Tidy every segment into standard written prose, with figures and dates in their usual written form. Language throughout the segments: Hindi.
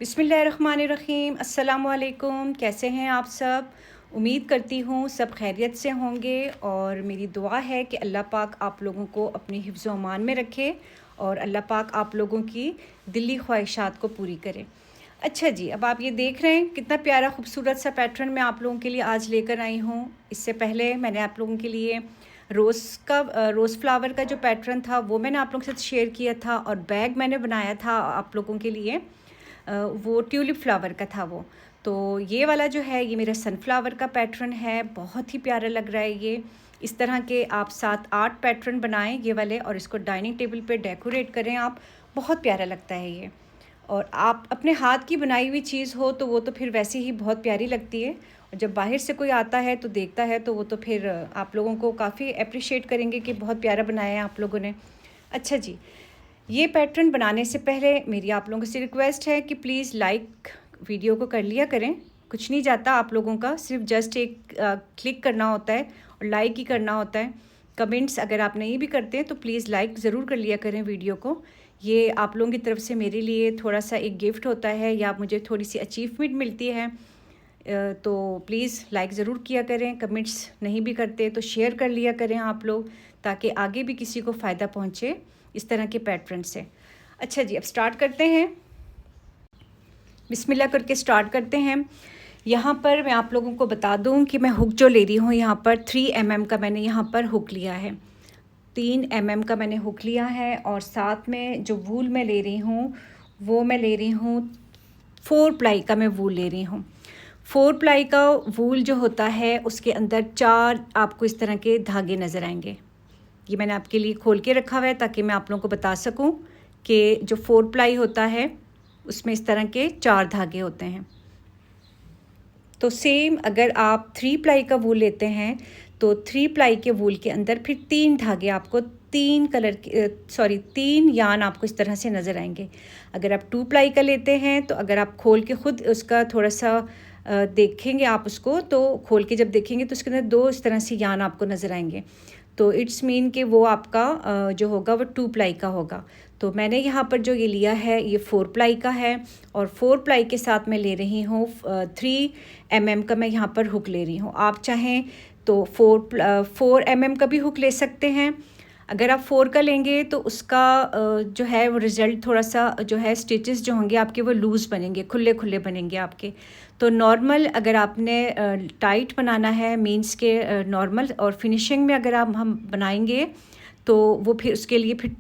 बिस्मिल्लाहिर्रहमानिर्रहीम। अस्सलामुअलैकुम। कैसे हैं आप सब? उम्मीद करती हूँ सब खैरियत से होंगे और मेरी दुआ है कि अल्लाह पाक आप लोगों को अपनी हिफ्ज़ व अमान में रखे और अल्लाह पाक आप लोगों की दिली ख्वाहिशात को पूरी करे। अच्छा जी, अब आप ये देख रहे हैं कितना प्यारा खूबसूरत सा पैटर्न मैं आप लोगों के लिए आज लेकर आई हूँ। इससे पहले मैंने आप लोगों के लिए रोज़ फ्लावर का जो पैटर्न था वो मैंने आप लोगों के साथ शेयर किया था और बैग मैंने बनाया था आप लोगों के लिए। वो ट्यूलिप फ्लावर का था वो। तो ये वाला जो है ये मेरा सनफ्लावर का पैटर्न है, बहुत ही प्यारा लग रहा है ये। इस तरह के आप 7-8 पैटर्न बनाएं ये वाले और इसको डाइनिंग टेबल पे डेकोरेट करें आप, बहुत प्यारा लगता है ये। और आप अपने हाथ की बनाई हुई चीज़ हो तो वो तो फिर वैसे ही बहुत प्यारी लगती है और जब बाहर से कोई आता है तो देखता है तो वो तो फिर आप लोगों को काफ़ी अप्रिशिएट करेंगे कि बहुत प्यारा बनाया है आप लोगों ने। अच्छा जी, ये पैटर्न बनाने से पहले मेरी आप लोगों से रिक्वेस्ट है कि प्लीज़ लाइक वीडियो को कर लिया करें। कुछ नहीं जाता आप लोगों का, सिर्फ जस्ट एक क्लिक करना होता है और लाइक ही करना होता है। कमेंट्स अगर आप नहीं भी करते हैं तो प्लीज़ लाइक ज़रूर कर लिया करें वीडियो को। ये आप लोगों की तरफ से मेरे लिए थोड़ा सा एक गिफ्ट होता है या मुझे थोड़ी सी अचीवमेंट मिलती है। तो प्लीज़ लाइक ज़रूर किया करें। कमेंट्स नहीं भी करते तो शेयर कर लिया करें आप लोग, ताकि आगे भी किसी को फ़ायदा पहुँचे इस तरह के पैटर्न से। अच्छा जी, अब स्टार्ट करते हैं। बिस्मिल्लाह करके स्टार्ट करते हैं। यहाँ पर मैं आप लोगों को बता दूँ कि मैं हुक जो ले रही हूँ यहाँ पर 3 mm का मैंने यहाँ पर हुक लिया है। 3 mm का मैंने हुक लिया है और साथ में जो वूल मैं ले रही हूँ वो मैं ले रही हूँ 4 प्लाई का मैं वूल ले रही हूँ। 4 प्लाई का वूल जो होता है उसके अंदर 4 आपको इस तरह के धागे नज़र आएंगे। ये मैंने आपके लिए खोल के रखा हुआ है ताकि मैं आप लोगों को बता सकूं कि जो 4 प्लाई होता है उसमें इस तरह के 4 धागे होते हैं। तो सेम अगर आप 3 प्लाई का वूल लेते हैं तो 3 प्लाई के वूल के अंदर फिर 3 धागे आपको 3 यान आपको इस तरह से नज़र आएंगे। अगर आप 2 प्लाई का लेते हैं तो अगर आप खोल के ख़ुद उसका थोड़ा सा देखेंगे आप उसको, तो खोल के जब देखेंगे तो उसके अंदर 2 इस तरह से यान आपको नज़र आएंगे। तो इट्स मीन कि वो आपका जो होगा वो 2 प्लाई का होगा। तो मैंने यहाँ पर जो ये लिया है ये 4 प्लाई का है और 4 प्लाई के साथ मैं ले रही हूँ 3 mm का मैं यहाँ पर हुक ले रही हूँ। आप चाहें तो 4 mm का भी हुक ले सकते हैं। अगर आप 4 का लेंगे तो उसका जो है वो रिज़ल्ट थोड़ा सा जो है स्टिचेस जो होंगे आपके वो लूज़ बनेंगे, खुले खुले बनेंगे आपके। तो नॉर्मल अगर आपने टाइट बनाना है मीन्स के नॉर्मल और फिनिशिंग में अगर आप हम बनाएंगे तो वो फिर उसके लिए फिर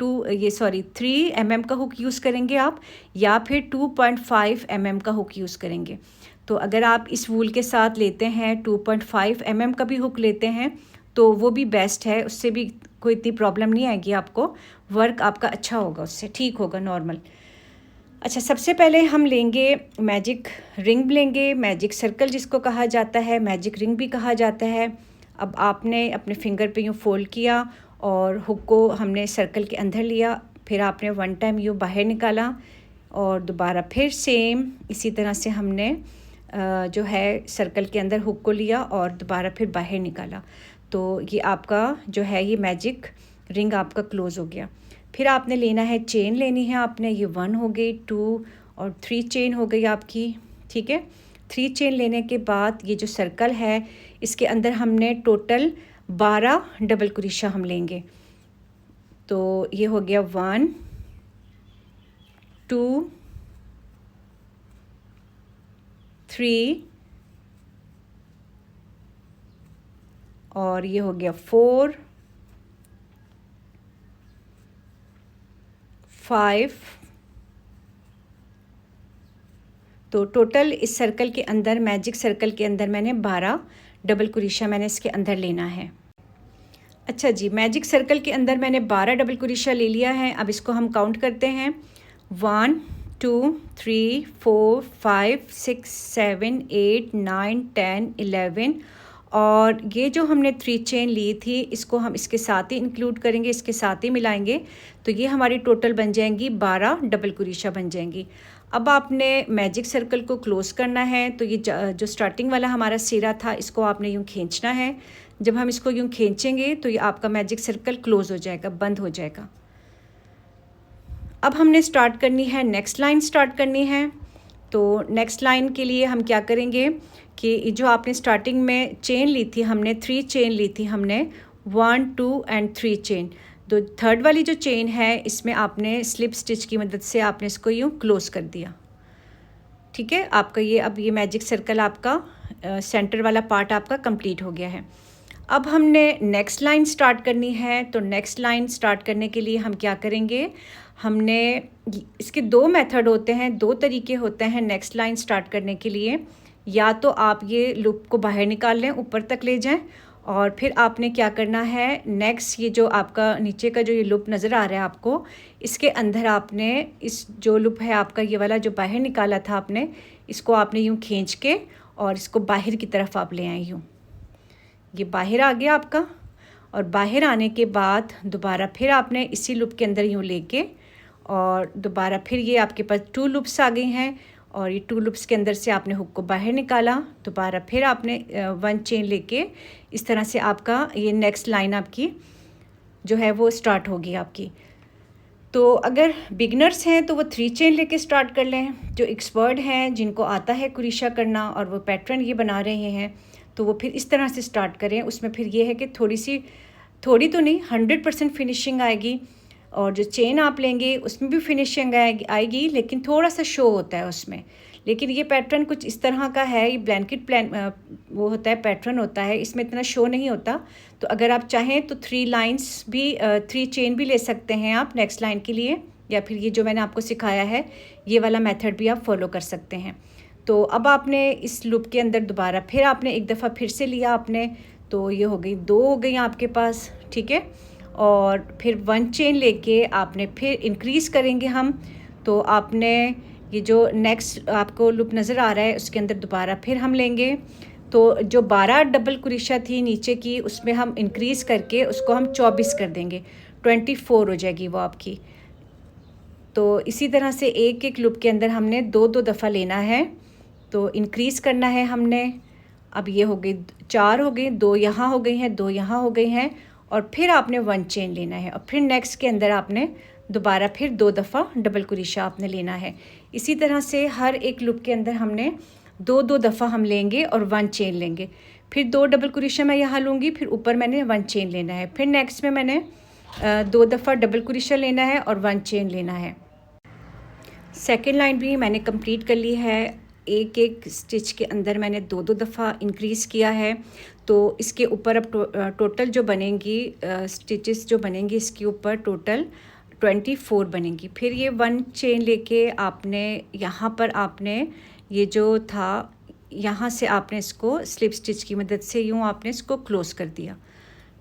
3 mm का हुक यूज़ करेंगे आप या फिर 2.5 mm का हुक यूज़ करेंगे। तो अगर आप इस वूल के साथ लेते हैं 2.5 mm का भी हुक लेते हैं तो वो भी बेस्ट है, उससे भी कोई इतनी प्रॉब्लम नहीं आएगी आपको, वर्क आपका अच्छा होगा, उससे ठीक होगा नॉर्मल। अच्छा, सबसे पहले हम लेंगे मैजिक रिंग लेंगे, मैजिक सर्कल जिसको कहा जाता है, मैजिक रिंग भी कहा जाता है। अब आपने अपने फिंगर पे यूँ फोल्ड किया और हुक को हमने सर्कल के अंदर लिया, फिर आपने 1 टाइम यूँ बाहर निकाला और दोबारा फिर सेम इसी तरह से हमने जो है सर्कल के अंदर हुक को लिया और दोबारा फिर बाहर निकाला। तो ये आपका जो है ये मैजिक रिंग आपका क्लोज़ हो गया। फिर आपने लेना है चेन लेनी है आपने, ये 1 हो गई, 2 और 3 चेन हो गई आपकी, ठीक है। 3 चेन लेने के बाद ये जो सर्कल है इसके अंदर हमने टोटल 12 डबल क्रोशा हम लेंगे। तो ये हो गया 1 2 3 और ये हो गया 4 5। तो टोटल इस सर्कल के अंदर, मैजिक सर्कल के अंदर मैंने 12 डबल क्रोशा मैंने इसके अंदर लेना है। अच्छा जी, मैजिक सर्कल के अंदर मैंने 12 डबल क्रोशा ले लिया है। अब इसको हम काउंट करते हैं 1 2 3 4 5 6 7 8 9 10 11 और ये जो हमने 3 चेन ली थी इसको हम इसके साथ ही इंक्लूड करेंगे, इसके साथ ही मिलाएंगे, तो ये हमारी टोटल बन जाएंगी 12 डबल क्रोशा बन जाएंगी। अब आपने मैजिक सर्कल को क्लोज़ करना है, तो ये जो स्टार्टिंग वाला हमारा सिरा था इसको आपने यूँ खींचना है। जब हम इसको यूँ खींचेंगे तो ये आपका मैजिक सर्कल क्लोज़ हो जाएगा, बंद हो जाएगा। अब हमने स्टार्ट करनी है, नेक्स्ट लाइन स्टार्ट करनी है। तो नेक्स्ट लाइन के लिए हम क्या करेंगे कि जो आपने स्टार्टिंग में चेन ली थी, हमने 3 चेन ली थी हमने, 1 2 एंड 3 चेन। तो थर्ड वाली जो चेन है इसमें आपने स्लिप स्टिच की मदद से आपने इसको यूँ क्लोज़ कर दिया। ठीक है, आपका ये अब ये मैजिक सर्कल आपका सेंटर वाला पार्ट आपका कंप्लीट हो गया है। अब हमने नेक्स्ट लाइन स्टार्ट करनी है। तो नेक्स्ट लाइन स्टार्ट करने के लिए हम क्या करेंगे, हमने इसके 2 मेथड होते हैं, 2 तरीके होते हैं नेक्स्ट लाइन स्टार्ट करने के लिए। या तो आप ये लूप को बाहर निकाल लें, ऊपर तक ले जाएं, और फिर आपने क्या करना है, नेक्स्ट ये जो आपका नीचे का जो ये लूप नज़र आ रहा है आपको, इसके अंदर आपने इस जो लूप है आपका ये वाला जो बाहर निकाला था आपने, इसको आपने यूँ खींच के और इसको बाहर की तरफ आप ले आए यूँ। ये बाहर आ गया आपका, और बाहर आने के बाद दोबारा फिर आपने इसी लूप के अंदर यूँ लेके और दोबारा फिर ये आपके पास 2 लूप्स आ गई हैं, और ये 2 लूप्स के अंदर से आपने हुक को बाहर निकाला, दोबारा फिर आपने 1 चेन लेके इस तरह से आपका ये नेक्स्ट लाइन आपकी जो है वो स्टार्ट होगी आपकी। तो अगर बिगनर्स हैं तो वो 3 चेन लेके स्टार्ट कर लें। जो एक्सपर्ट हैं जिनको आता है कुरीशा करना और वो पैटर्न ये बना रहे हैं तो वो फिर इस तरह से स्टार्ट करें। उसमें फिर ये है कि थोड़ी तो नहीं 100% फिनिशिंग आएगी, और जो चेन आप लेंगे उसमें भी फिनिशिंग आएगी, लेकिन थोड़ा सा शो होता है उसमें। लेकिन ये पैटर्न कुछ इस तरह का है, ये ब्लैंकेट वो होता है, पैटर्न होता है, इसमें इतना शो नहीं होता। तो अगर आप चाहें तो 3 लाइन्स भी 3 चेन भी ले सकते हैं आप नेक्स्ट लाइन के लिए, या फिर ये जो मैंने आपको सिखाया है ये वाला मेथड भी आप फॉलो कर सकते हैं। तो अब आपने इस लूप के अंदर दोबारा फिर आपने एक दफ़ा फिर से लिया आपने, तो ये हो गई 2 हो गई आपके पास। ठीक है, और फिर 1 चेन लेके आपने फिर इंक्रीज़ करेंगे हम। तो आपने ये जो नेक्स्ट आपको लूप नज़र आ रहा है उसके अंदर दोबारा फिर हम लेंगे। तो जो 12 डबल कुरीशा थी नीचे की उसमें हम इंक्रीज़ करके उसको हम 24 कर देंगे, 24 हो जाएगी वो आपकी। तो इसी तरह से एक एक लूप के अंदर हमने 2-2 दफ़ा लेना है, तो इंक्रीज़ करना है हमने। अब ये हो गई 4 हो गई, 2 यहाँ हो गई हैं, 2 यहाँ हो गई हैं, और फिर आपने 1 चेन लेना है, और फिर नेक्स्ट के अंदर आपने दोबारा फिर 2 दफ़ा डबल कुरीशा आपने लेना है। इसी तरह से हर एक लूप के अंदर हमने 2-2 दफ़ा हम लेंगे और 1 चेन लेंगे, फिर 2 डबल कुरीशा मैं यहाँ लूँगी, फिर ऊपर मैंने 1 चेन लेना है, फिर नेक्स्ट में मैंने 2 दफ़ा डबल कुरीशा लेना है और 1 चेन लेना है। सेकेंड लाइन भी मैंने कंप्लीट कर ली है। एक एक स्टिच के अंदर मैंने 2-2 दफ़ा इंक्रीज़ किया है। तो इसके ऊपर अब टोटल जो बनेंगी स्टिचेस जो बनेंगी इसके ऊपर टोटल 24 बनेंगी। फिर ये 1 चेन लेके आपने यहाँ पर आपने ये जो था यहाँ से आपने इसको स्लिप स्टिच की मदद से यूँ आपने इसको क्लोज़ कर दिया।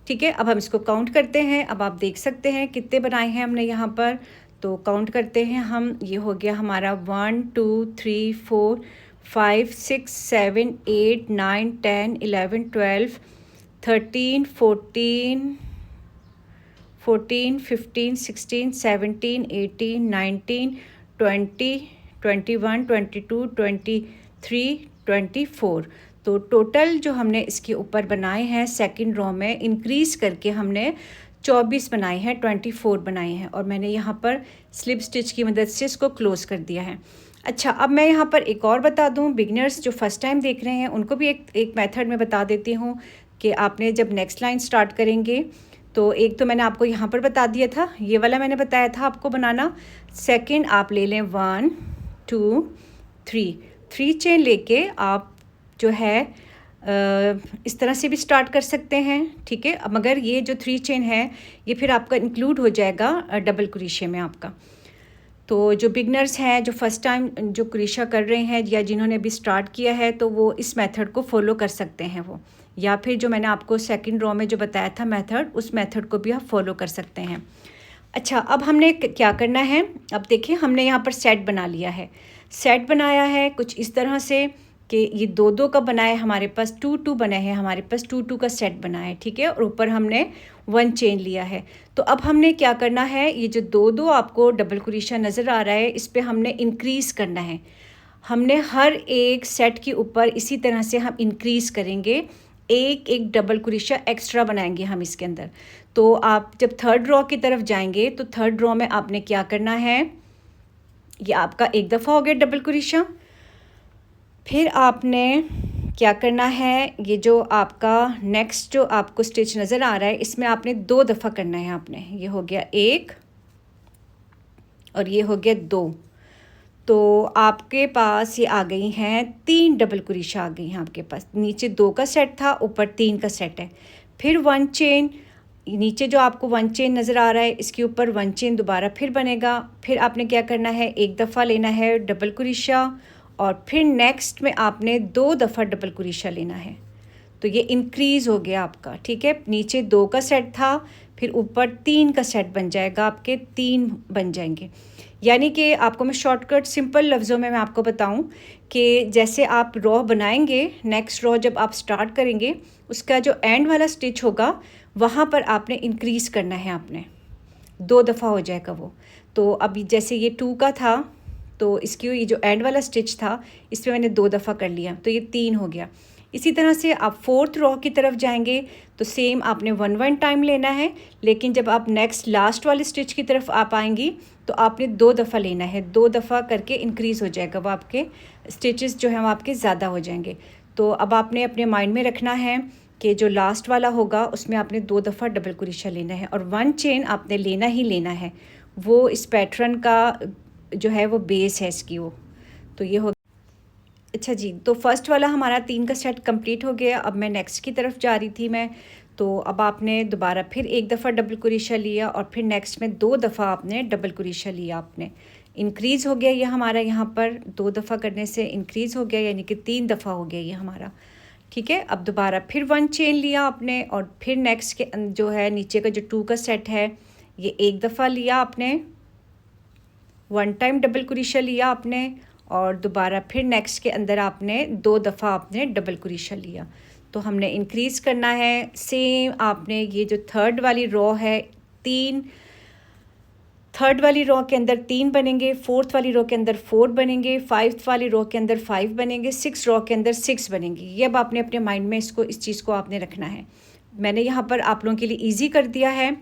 ठीक है, अब हम इसको काउंट करते हैं। अब आप देख सकते हैं कितने बनाए हैं हमने यहाँ पर, तो काउंट करते हैं हम। ये हो गया हमारा 1 2 3 4 5 6 7 8 9 10 11 12 13 14 15 16 17 18 19 20 21 22 23 24। तो टोटल जो हमने इसके ऊपर बनाए हैं सेकंड रो में इंक्रीज़ करके हमने 24 बनाए हैं, 24 बनाए हैं, और मैंने यहाँ पर स्लिप स्टिच की मदद से इसको क्लोज़ कर दिया है। अच्छा, अब मैं यहाँ पर एक और बता दूँ, बिगनर्स जो फ़र्स्ट टाइम देख रहे हैं उनको भी एक मेथड में बता देती हूँ कि आपने जब नेक्स्ट लाइन स्टार्ट करेंगे तो एक तो मैंने आपको यहाँ पर बता दिया था, ये वाला मैंने बताया था आपको बनाना। सेकंड आप ले लें 1 2 3 चेन लेके आप जो है इस तरह से भी स्टार्ट कर सकते हैं। ठीक है, अब मगर ये जो 3 चेन है ये फिर आपका इंक्लूड हो जाएगा डबल कुरीशे में आपका। तो जो बिगनर्स हैं जो फ़र्स्ट टाइम जो कुरीशा कर रहे हैं या जिन्होंने अभी स्टार्ट किया है तो वो इस मेथड को फॉलो कर सकते हैं वो, या फिर जो मैंने आपको सेकंड रो में जो बताया था मेथड, उस मेथड को भी आप फॉलो कर सकते हैं। अच्छा, अब हमने क्या करना है, अब देखिए हमने यहाँ पर सेट बना लिया है। सेट बनाया है कुछ इस तरह से कि ये 2-2 का बना है, हमारे पास 2-2 बना है, हमारे पास 2-2 का सेट बना है। ठीक है, और ऊपर हमने 1 चेन लिया है। तो अब हमने क्या करना है, ये जो 2-2 आपको डबल कुरीशा नज़र आ रहा है इस पर हमने इंक्रीज़ करना है। हमने हर एक सेट के ऊपर इसी तरह से हम इंक्रीज़ करेंगे, एक डबल कुरीशा एक्स्ट्रा बनाएंगे हम इसके अंदर। तो आप जब थर्ड रो की तरफ जाएंगे तो थर्ड रो में आपने क्या करना है, ये आपका एक दफ़ा हो गया डबल कुरीशा। फिर आपने क्या करना है, ये जो आपका नेक्स्ट जो आपको स्टिच नज़र आ रहा है इसमें आपने 2 दफ़ा करना है आपने। ये हो गया 1 और ये हो गया 2। तो आपके पास ये आ गई हैं 3 डबल क्रोशा आ गई हैं आपके पास। नीचे 2 का सेट था, ऊपर 3 का सेट है। फिर 1 चेन, नीचे जो आपको 1 चेन नज़र आ रहा है इसके ऊपर 1 चेन दोबारा फिर बनेगा। फिर आपने क्या करना है, एक दफ़ा लेना है डबल क्रोशा और फिर नेक्स्ट में आपने 2 दफ़ा डबल क्रोशा लेना है। तो ये इंक्रीज़ हो गया आपका, ठीक है। नीचे 2 का सेट था, फिर ऊपर 3 का सेट बन जाएगा, आपके 3 बन जाएंगे। यानी कि आपको मैं शॉर्टकट सिंपल लफ्ज़ों में मैं आपको बताऊं कि जैसे आप रॉ बनाएंगे, नेक्स्ट रॉ जब आप स्टार्ट करेंगे उसका जो एंड वाला स्टिच होगा वहाँ पर आपने इंक्रीज़ करना है, आपने 2 दफ़ा हो जाएगा वो। तो अभी जैसे ये 2 का था तो इसकी ये जो एंड वाला स्टिच था इसमें मैंने 2 दफ़ा कर लिया तो ये 3 हो गया। इसी तरह से आप 4th रॉ की तरफ जाएंगे तो सेम आपने 1 टाइम लेना है, लेकिन जब आप नेक्स्ट लास्ट वाले स्टिच की तरफ आप आएंगी तो आपने 2 दफ़ा लेना है। 2 दफ़ा करके इंक्रीज़ हो जाएगा वो, आपके स्टिचेस जो हैं वो आपके ज़्यादा हो जाएंगे। तो अब आपने अपने माइंड में रखना है कि जो लास्ट वाला होगा उसमें आपने 2 दफ़ा डबल क्रोशा लेना है और 1 चेन आपने लेना ही लेना है। वो इस पैटर्न का जो है वो बेस है इसकी वो। तो ये हो अच्छा जी, तो फर्स्ट वाला हमारा 3 का सेट कंप्लीट हो गया। अब मैं नेक्स्ट की तरफ जा रही थी मैं, तो अब आपने दोबारा फिर एक दफ़ा डबल क्रोशा लिया और फिर नेक्स्ट में 2 दफ़ा आपने डबल क्रोशा लिया। आपने इंक्रीज़ हो गया ये हमारा, यहाँ पर 2 दफ़ा करने से इंक्रीज़ हो गया, यानी कि 3 दफ़ा हो गया ये हमारा, ठीक है। अब दोबारा फिर 1 चेन लिया आपने और फिर नेक्स्ट के जो है नीचे का जो 2 का सेट है ये एक दफ़ा लिया आपने, 1 टाइम डबल क्रोशा लिया आपने और दोबारा फिर नेक्स्ट के अंदर आपने 2 दफ़ा आपने डबल क्रोशा लिया। तो हमने इंक्रीज़ करना है। सेम आपने ये जो थर्ड वाली रॉ है, थर्ड वाली रॉ के अंदर 3 बनेंगे, 4th वाली रॉ के अंदर 4 बनेंगे, 5th वाली रॉ के अंदर 5 बनेंगे, 6th रॉ के अंदर 6 बनेंगी। ये अब आपने अपने माइंड में इस चीज़ को आपने रखना है। मैंने यहाँ पर आप लोगों के लिए ईजी कर दिया है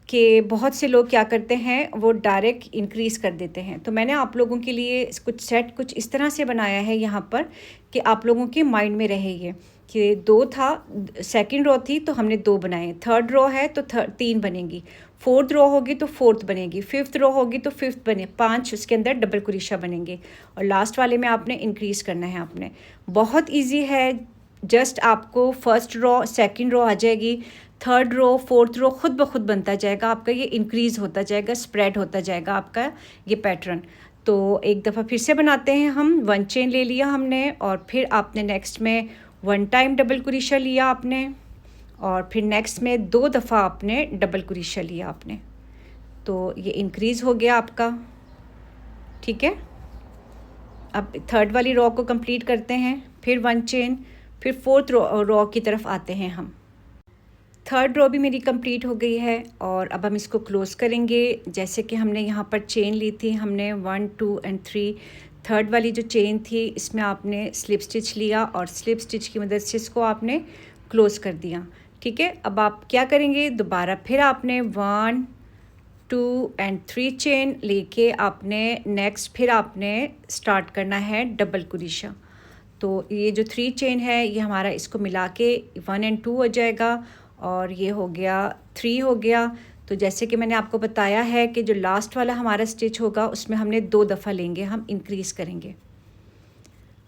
कि बहुत से लोग क्या करते हैं वो डायरेक्ट इंक्रीज़ कर देते हैं। तो मैंने आप लोगों के लिए कुछ सेट कुछ इस तरह से बनाया है यहाँ पर कि आप लोगों के माइंड में रहे ये कि 2 था, सेकंड रो थी तो हमने 2 बनाए, थर्ड रो है तो 3 बनेंगी, 4th रो होगी तो 4th बनेगी, 5th रो होगी तो 5th बने, 5 उसके अंदर डबल क्रोशा बनेंगे और लास्ट वाले में आपने इंक्रीज़ करना है। आपने बहुत ईजी है, जस्ट आपको फर्स्ट रो सेकंड रो आ जाएगी, थर्ड रो 4th रो खुद ब खुद बनता जाएगा आपका, ये इंक्रीज़ होता जाएगा, स्प्रेड होता जाएगा आपका ये पैटर्न। तो एक दफ़ा फिर से बनाते हैं हम। 1 चेन ले लिया हमने और फिर आपने नेक्स्ट में 1 टाइम डबल क्रोशा लिया आपने और फिर नेक्स्ट में 2 दफ़ा आपने डबल क्रोशा लिया आपने। तो ये इंक्रीज़ हो गया आपका, ठीक है। अब थर्ड वाली रॉ को कंप्लीट करते हैं, फिर 1 चेन, फिर 4th रॉ की तरफ आते हैं हम। थर्ड रो भी मेरी कंप्लीट हो गई है और अब हम इसको क्लोज़ करेंगे। जैसे कि हमने यहाँ पर चेन ली थी, हमने 1 2 एंड 3, थर्ड वाली जो चेन थी इसमें आपने स्लिप स्टिच लिया और स्लिप स्टिच की मदद से इसको आपने क्लोज़ कर दिया, ठीक है। अब आप क्या करेंगे, दोबारा फिर आपने 1 2 एंड 3 चेन लेके आपने नेक्स्ट फिर आपने स्टार्ट करना है डबल क्रोशा। तो ये जो 3 चेन है ये हमारा इसको मिला के 1 एंड 2 हो जाएगा और ये हो गया 3 हो गया। तो जैसे कि मैंने आपको बताया है कि जो लास्ट वाला हमारा स्टिच होगा उसमें हमने 2 दफ़ा लेंगे, हम इंक्रीज़ करेंगे।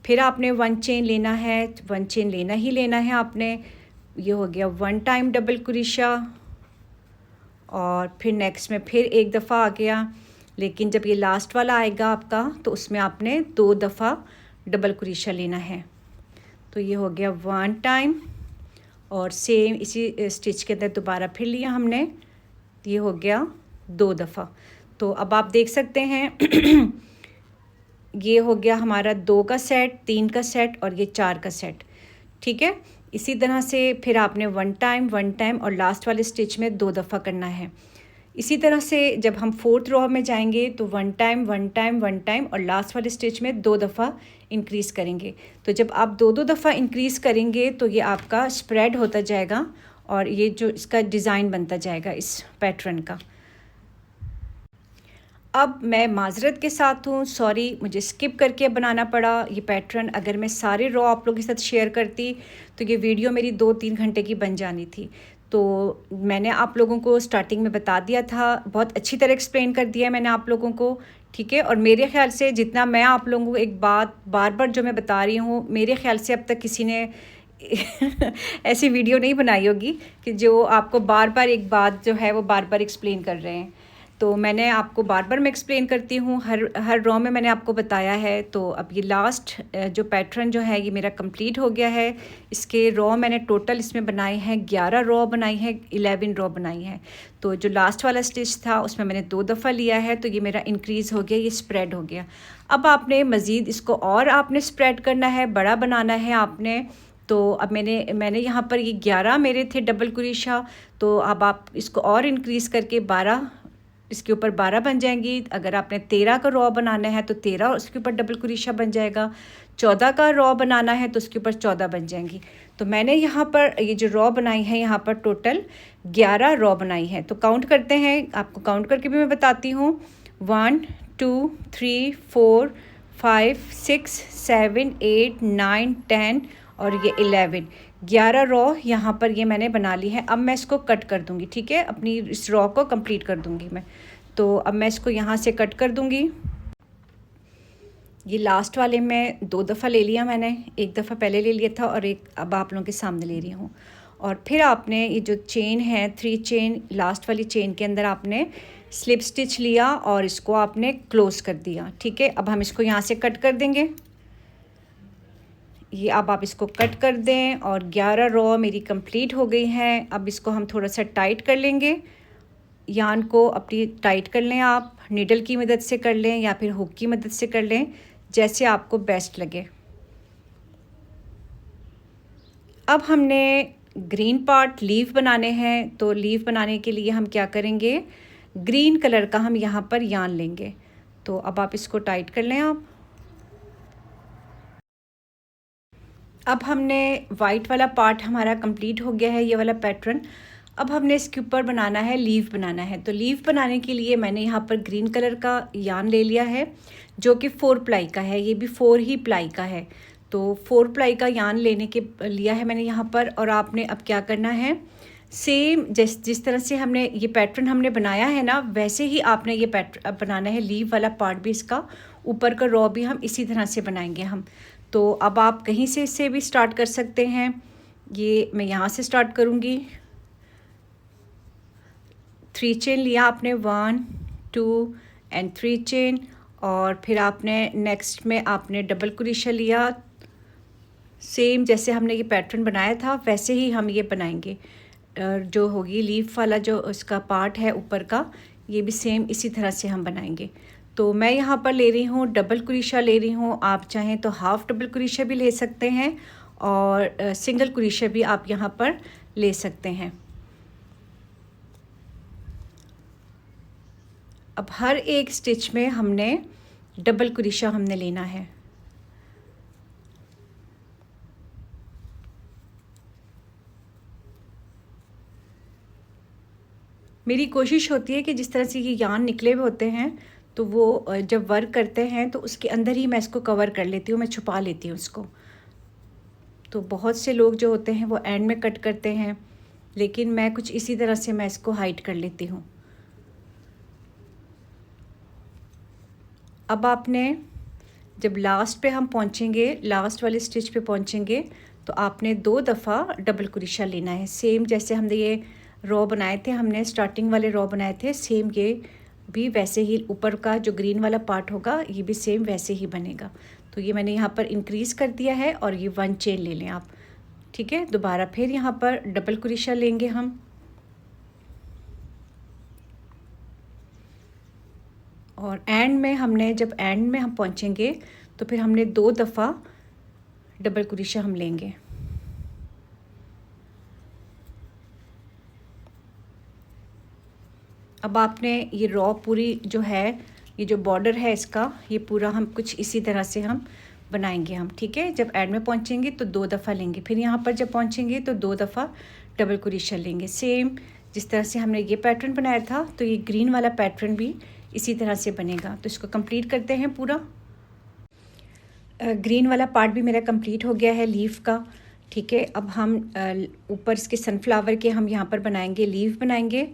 फिर आपने 1 चेन लेना है, 1 चेन लेना ही लेना है आपने। ये हो गया 1 टाइम डबल क्रोशा और फिर नेक्स्ट में फिर एक दफ़ा आ गया, लेकिन जब ये लास्ट वाला आएगा आपका तो उसमें आपने 2 दफ़ा डबल क्रोशा लेना है। तो ये हो गया 1 टाइम और सेम इसी स्टिच के अंदर दोबारा फिर लिया हमने, ये हो गया 2 दफ़ा। तो अब आप देख सकते हैं ये हो गया हमारा 2 का सेट, 3 का सेट और ये 4 का सेट, ठीक है। इसी तरह से फिर आपने 1 टाइम और लास्ट वाले स्टिच में 2 दफ़ा करना है। इसी तरह से जब हम 4th रो में जाएंगे तो 1 टाइम और लास्ट वाले स्टिच में 2 दफ़ा इंक्रीज़ करेंगे। तो जब आप 2 दफ़ा इंक्रीज़ करेंगे तो ये आपका स्प्रेड होता जाएगा और ये जो इसका डिज़ाइन बनता जाएगा इस पैटर्न का। अब मैं माज़रत के साथ हूँ, सॉरी मुझे स्किप करके बनाना पड़ा ये पैटर्न। अगर मैं सारे रॉ आप लोगों के साथ शेयर करती तो ये वीडियो मेरी 2-3 घंटे की बन जानी थी। तो मैंने आप लोगों को स्टार्टिंग में बता दिया था, बहुत अच्छी तरह एक्सप्लेन कर दिया है मैंने आप लोगों को, ठीक है। और मेरे ख़्याल से जितना मैं आप लोगों को एक बात बार-बार जो मैं बता रही हूँ, मेरे ख़्याल से अब तक किसी ने ऐसी वीडियो नहीं बनाई होगी कि जो आपको बार-बार एक बात जो है वो बार-बार एक्सप्लेन कर रहे हैं। तो मैंने आपको बार-बार मैं एक्सप्लेन करती हूँ, हर रॉ में मैंने आपको बताया है। तो अब ये लास्ट जो पैटर्न जो है ये मेरा कंप्लीट हो गया है। इसके रॉ मैंने टोटल इसमें बनाए हैं 11 रॉ बनाई हैं, 11 रॉ बनाई हैं। तो जो लास्ट वाला स्टिच था उसमें मैंने 2 दफ़ा लिया है, तो ये मेरा इंक्रीज़ हो गया, ये स्प्रेड हो गया। अब आपने मज़ीद इसको और आपने स्प्रेड करना है, बड़ा बनाना है आपने। तो अब मैंने यहाँ पर ये 11 मेरे थे डबल क्रोशा, तो अब आप इसको और इंक्रीज़ करके 12, इसके ऊपर 12 बन जाएंगी। अगर आपने 13 का रॉ बनाना है तो 13 उसके ऊपर डबल क्रोशा बन जाएगा। 14 का रॉ बनाना है तो उसके ऊपर 14 बन जाएंगी। तो मैंने यहाँ पर ये जो रॉ बनाई है यहाँ पर टोटल 11 रॉ बनाई है। तो काउंट करते हैं, आपको काउंट करके भी मैं बताती हूँ। 1 2 3 4 5 6 7 8 9 10 और ये 11 रॉ यहाँ पर ये मैंने बना ली है। अब मैं इसको कट कर दूँगी, ठीक है, अपनी इस रॉ को कंप्लीट कर दूँगी मैं। तो अब मैं इसको यहाँ से कट कर दूँगी। ये लास्ट वाले में 2 दफ़ा ले लिया मैंने, एक दफ़ा पहले ले लिया था और एक अब आप लोगों के सामने ले रही हूँ। और फिर आपने ये जो चेन है 3 चेन, लास्ट वाली चेन के अंदर आपने स्लिप स्टिच लिया और इसको आपने क्लोज़ कर दिया, ठीक है। अब हम इसको यहाँ से कट कर देंगे। ये अब आप इसको कट कर दें और 11 रॉ मेरी कंप्लीट हो गई हैं। अब इसको हम थोड़ा सा टाइट कर लेंगे, यान को अपनी टाइट कर लें, आप नीडल की मदद से कर लें या फिर हुक की मदद से कर लें, जैसे आपको बेस्ट लगे। अब हमने ग्रीन पार्ट लीफ बनाने हैं, तो लीफ बनाने के लिए हम क्या करेंगे, ग्रीन कलर का हम यहाँ पर यान लेंगे। तो अब आप इसको टाइट कर लें आप। अब हमने वाइट वाला पार्ट हमारा कंप्लीट हो गया है, ये वाला पैटर्न। अब हमने इसके ऊपर बनाना है, लीफ बनाना है। तो लीफ बनाने के लिए मैंने यहाँ पर ग्रीन कलर का यान ले लिया है, जो कि 4 प्लाई का है, ये भी 4 ही प्लाई का है। तो 4 प्लाई का यान लिया है मैंने यहाँ पर। और आपने अब क्या करना है, सेम जिस तरह से हमने ये पैटर्न हमने बनाया है ना, वैसे ही आपने ये पैटर्न बनाना है। लीफ वाला पार्ट भी इसका, ऊपर का रॉ भी हम इसी तरह से बनाएंगे हम। तो अब आप कहीं से भी स्टार्ट कर सकते हैं। ये मैं यहाँ से स्टार्ट करूँगी। 3 चेन लिया आपने, 1 2 एंड 3 चेन। और फिर आपने नेक्स्ट में आपने डबल क्रोशा लिया, सेम जैसे हमने ये पैटर्न बनाया था वैसे ही हम ये बनाएंगे। जो होगी लीफ वाला जो उसका पार्ट है ऊपर का, ये भी सेम इसी तरह से हम बनाएंगे। तो मैं यहाँ पर ले रही हूँ डबल क्रोशा ले रही हूँ। आप चाहें तो हाफ़ डबल क्रोशा भी ले सकते हैं और सिंगल क्रोशा भी आप यहाँ पर ले सकते हैं। अब हर एक स्टिच में हमने डबल क्रोशा हमने लेना है। मेरी कोशिश होती है कि जिस तरह से ये यान निकले हुए होते हैं, तो वो जब वर्क करते हैं तो उसके अंदर ही मैं इसको कवर कर लेती हूँ, मैं छुपा लेती हूँ इसको। तो बहुत से लोग जो होते हैं वो एंड में कट करते हैं, लेकिन मैं कुछ इसी तरह से मैं इसको हाइड कर लेती हूँ। अब आपने जब लास्ट पे हम पहुँचेंगे, लास्ट वाले स्टिच पे पहुँचेंगे, तो आपने 2 दफ़ा डबल क्रोशा लेना है। सेम जैसे हमने ये रॉ बनाए थे, हमने स्टार्टिंग वाले रॉ बनाए थे, सेम ये भी वैसे ही ऊपर का जो ग्रीन वाला पार्ट होगा ये भी सेम वैसे ही बनेगा। तो ये मैंने यहाँ पर इंक्रीज़ कर दिया है और ये 1 चेन ले लें आप, ठीक है। दोबारा फिर यहाँ पर डबल क्रोशा लेंगे हम और एंड में जब एंड में हम पहुँचेंगे तो फिर हमने 2 दफ़ा डबल क्रोशा हम लेंगे। अब आपने ये रॉ पूरी जो है, ये जो बॉर्डर है इसका, ये पूरा हम कुछ इसी तरह से हम बनाएंगे हम, ठीक है। जब एंड में पहुँचेंगे तो 2 दफ़ा लेंगे, फिर यहाँ पर जब पहुँचेंगे तो 2 दफ़ा डबल क्रोशा लेंगे। सेम जिस तरह से हमने ये पैटर्न बनाया था, तो ये ग्रीन वाला पैटर्न भी इसी तरह से बनेगा। तो इसको कंप्लीट करते हैं पूरा। ग्रीन वाला पार्ट भी मेरा कंप्लीट हो गया है लीफ का, ठीक है। अब हम ऊपर इसके सनफ्लावर के हम यहाँ पर बनाएंगे, लीफ बनाएंगे।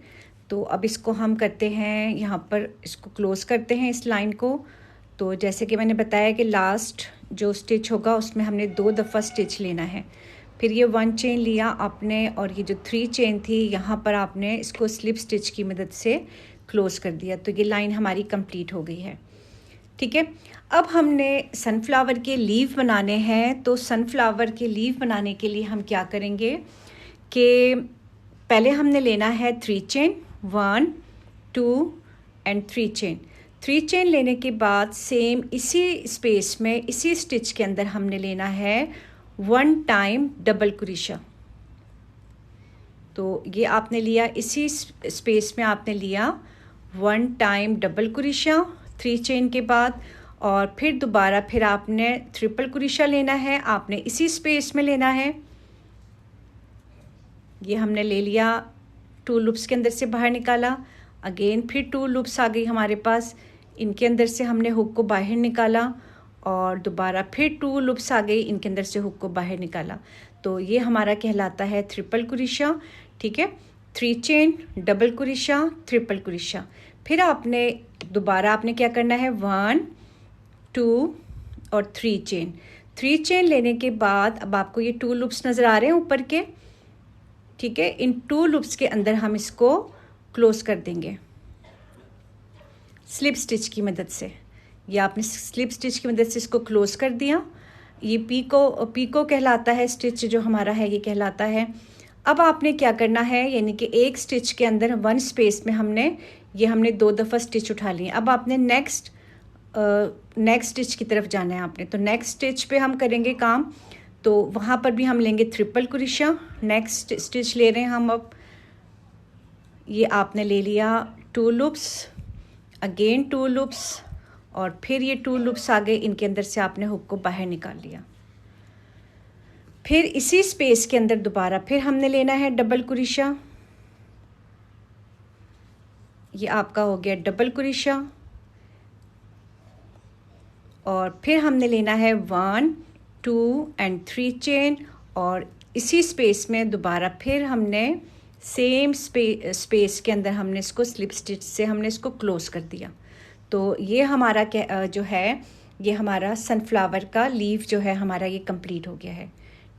तो अब इसको हम करते हैं यहाँ पर, इसको क्लोज़ करते हैं इस लाइन को। तो जैसे कि मैंने बताया कि लास्ट जो स्टिच होगा उसमें हमने 2 दफ़ा स्टिच लेना है। फिर ये 1 चेन लिया आपने, और ये जो 3 चेन थी यहाँ पर आपने इसको स्लिप स्टिच की मदद से क्लोज़ कर दिया। तो ये लाइन हमारी कंप्लीट हो गई है, ठीक है। अब हमने सनफ्लावर के लीफ बनाने हैं। तो सनफ्लावर के लीफ बनाने के लिए हम क्या करेंगे कि पहले हमने लेना है 3 चेन, 1 2 एंड 3 चेन। 3 चेन लेने के बाद सेम इसी स्पेस में, इसी स्टिच के अंदर हमने लेना है 1 टाइम डबल क्रोशा। तो ये आपने लिया, इसी स्पेस में आपने लिया 1 टाइम डबल क्रोशा 3 चेन के बाद, और फिर दोबारा फिर आपने ट्रिपल क्रोशा लेना है, आपने इसी स्पेस में लेना है। ये हमने ले लिया, 2 लूप्स के अंदर से बाहर निकाला, अगेन फिर 2 लूप्स आ गई हमारे पास, इनके अंदर से हमने हुक को बाहर निकाला, और दोबारा फिर 2 लूप्स आ गई, इनके अंदर से हुक को बाहर निकाला। तो ये हमारा कहलाता है ट्रिपल क्रोशा, ठीक है। 3 chain, double crochet, triple crochet. फिर आपने दोबारा आपने क्या करना है, 1 2 और 3 चेन। 3 चेन लेने के बाद अब आपको ये 2 लूप्स नज़र आ रहे हैं ऊपर के, ठीक है। इन 2 लूप्स के अंदर हम इसको क्लोज कर देंगे स्लिप स्टिच की मदद से। ये आपने स्लिप स्टिच की मदद से इसको क्लोज कर दिया। ये पीको कहलाता है स्टिच जो हमारा है, ये कहलाता है। अब आपने क्या करना है, यानी कि एक स्टिच के अंदर 1 स्पेस में हमने 2 दफ़ा स्टिच उठा लिए। अब आपने नेक्स्ट स्टिच की तरफ जाना है आपने। तो नेक्स्ट स्टिच पे हम करेंगे काम, तो वहाँ पर भी हम लेंगे ट्रिपल क्रोशा। नेक्स्ट स्टिच ले रहे हैं हम। अब ये आपने ले लिया 2 लूप्स, अगेन 2 लूप्स, और फिर ये 2 लूप्स आ गए, इनके अंदर से आपने हुक को बाहर निकाल लिया। फिर इसी स्पेस के अंदर दोबारा फिर हमने लेना है डबल क्रोशा। ये आपका हो गया डबल क्रोशा, और फिर हमने लेना है 1 2 एंड 3 चेन, और इसी स्पेस में दोबारा फिर हमने सेम स्पेस के अंदर हमने इसको स्लिप स्टिच से हमने इसको क्लोज कर दिया। तो ये हमारा जो है, ये हमारा सनफ्लावर का लीफ जो है हमारा ये कंप्लीट हो गया है,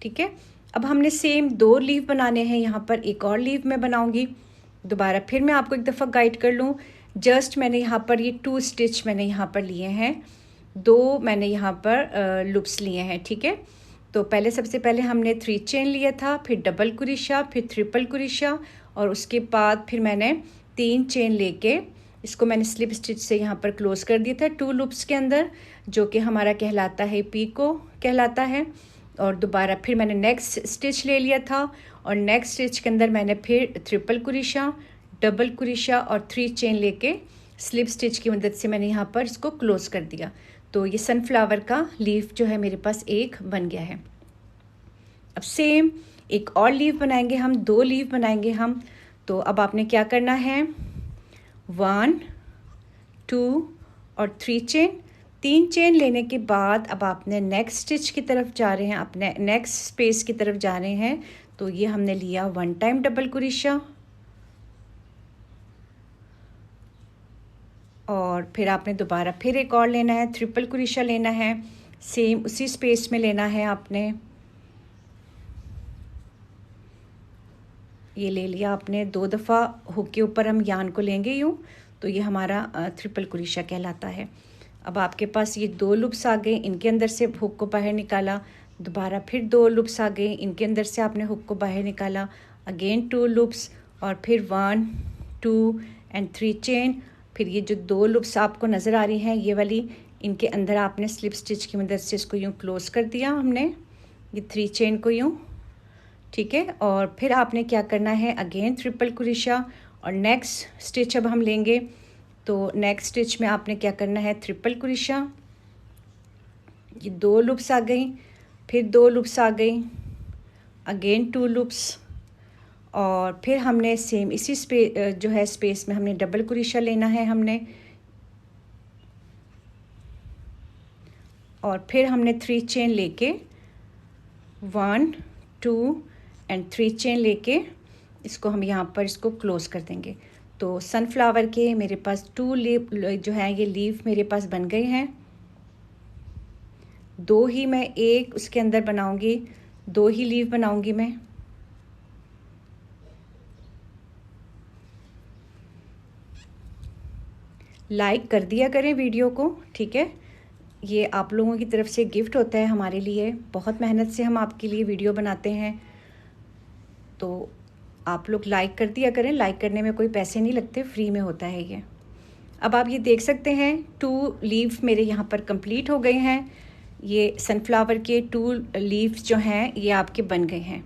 ठीक है। अब हमने सेम 2 लीफ बनाने हैं। यहाँ पर एक और लीफ मैं बनाऊंगी। दोबारा फिर मैं आपको एक दफ़ा गाइड कर लूँ। जस्ट मैंने यहाँ पर ये 2 स्टिच मैंने यहाँ पर लिए हैं, 2 मैंने यहाँ पर लूप्स लिए हैं, ठीक है। तो पहले सबसे पहले हमने 3 चेन लिया था, फिर डबल क्रोशा, फिर ट्रिपल क्रोशा, और उसके बाद फिर मैंने 3 चेन लेके इसको मैंने स्लिप स्टिच से यहाँ पर क्लोज कर दिया था 2 लूप्स के अंदर, जो कि हमारा कहलाता है पीको कहलाता है। और दोबारा फिर मैंने नेक्स्ट स्टिच ले लिया था, और नेक्स्ट स्टिच के अंदर मैंने फिर ट्रिपल क्रोशा, डबल क्रोशा और 3 चेन लेके स्लिप स्टिच की मदद से मैंने यहाँ पर इसको क्लोज कर दिया। तो ये सनफ्लावर का लीफ जो है मेरे पास एक बन गया है। अब सेम एक और लीफ बनाएंगे हम, 2 लीफ बनाएंगे हम। तो अब आपने क्या करना है, 1 2 और 3 चेन। 3 चेन लेने के बाद अब आपने नेक्स्ट स्टिच की तरफ जा रहे हैं, अपने नेक्स्ट स्पेस की तरफ जा रहे हैं। तो ये हमने लिया 1 टाइम डबल क्रोशा, और फिर आपने दोबारा फिर एक और लेना है, ट्रिपल क्रोशा लेना है, सेम उसी स्पेस में लेना है आपने। ये ले लिया आपने, 2 दफ़ा हुक के ऊपर हम यान को लेंगे यूँ, तो ये हमारा ट्रिपल क्रोशा कहलाता है। अब आपके पास ये 2 लूप्स आ गए, इनके अंदर से हुक को बाहर निकाला, दोबारा फिर 2 लूप्स आ गए, इनके अंदर से आपने हुक को बाहर निकाला, अगेन 2 लूप्स, और फिर 1 2 एंड 3 चेन। फिर ये जो 2 लूप्स आपको नज़र आ रही हैं ये वाली, इनके अंदर आपने स्लिप स्टिच की मदद से इसको यूँ क्लोज़ कर दिया हमने, ये 3 चेन को यूँ, ठीक है। और फिर आपने क्या करना है, अगेन ट्रिपल क्रोशा, और नेक्स्ट स्टिच अब हम लेंगे। तो नेक्स्ट स्टिच में आपने क्या करना है, ट्रिपल क्रोशा, ये 2 लूप्स आ गई, फिर 2 लूप्स आ गई, अगेन 2 लूप्स, और फिर हमने सेम इसी जो है स्पेस में हमने डबल क्रोशा लेना है हमने, और फिर हमने 3 चेन लेके 1 2 एंड 3 चेन लेके इसको हम यहाँ पर इसको क्लोज़ कर देंगे। तो सनफ्लावर के मेरे पास 2 लीफ जो है ये लीफ मेरे पास बन गए हैं। 2 ही मैं एक उसके अंदर बनाऊंगी, 2 ही लीफ बनाऊंगी मैं। लाइक कर दिया करें वीडियो को, ठीक है। ये आप लोगों की तरफ से गिफ्ट होता है हमारे लिए, बहुत मेहनत से हम आपके लिए वीडियो बनाते हैं, तो आप लोग लाइक कर दिया करें। लाइक करने में कोई पैसे नहीं लगते, फ्री में होता है ये। अब आप ये देख सकते हैं 2 लीव्स मेरे यहाँ पर कंप्लीट हो गए हैं। ये सनफ्लावर के 2 लीव्स जो हैं ये आपके बन गए हैं।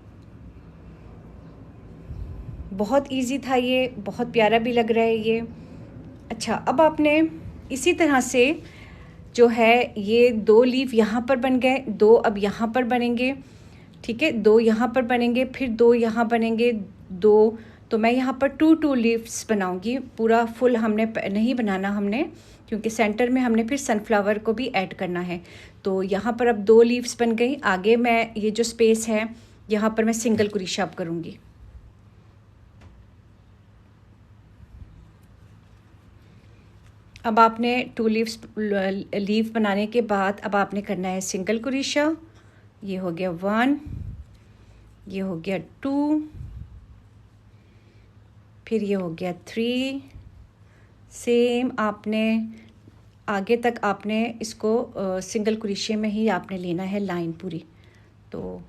बहुत इजी था ये, बहुत प्यारा भी लग रहा है ये। अच्छा, अब आपने इसी तरह से जो है ये 2 लीफ यहाँ पर बन गए, 2 अब यहाँ पर बनेंगे, ठीक है। 2 यहाँ पर बनेंगे, फिर 2 यहाँ बनेंगे, 2, तो मैं यहाँ पर 2 लीव्स बनाऊंगी। पूरा फुल हमने नहीं बनाना हमने, क्योंकि सेंटर में हमने फिर सनफ्लावर को भी ऐड करना है। तो यहाँ पर अब 2 लीव्स बन गई। आगे मैं ये जो स्पेस है यहाँ पर मैं सिंगल क्रोशा अब करूँगी। अब आपने 2 लीफ बनाने के बाद अब आपने करना है सिंगल क्रोशा। ये हो गया 1, ये हो गया 2, फिर ये हो गया 3। सेम आपने आगे तक आपने इसको सिंगल क्रोशे में ही आपने लेना है लाइन पूरी। तो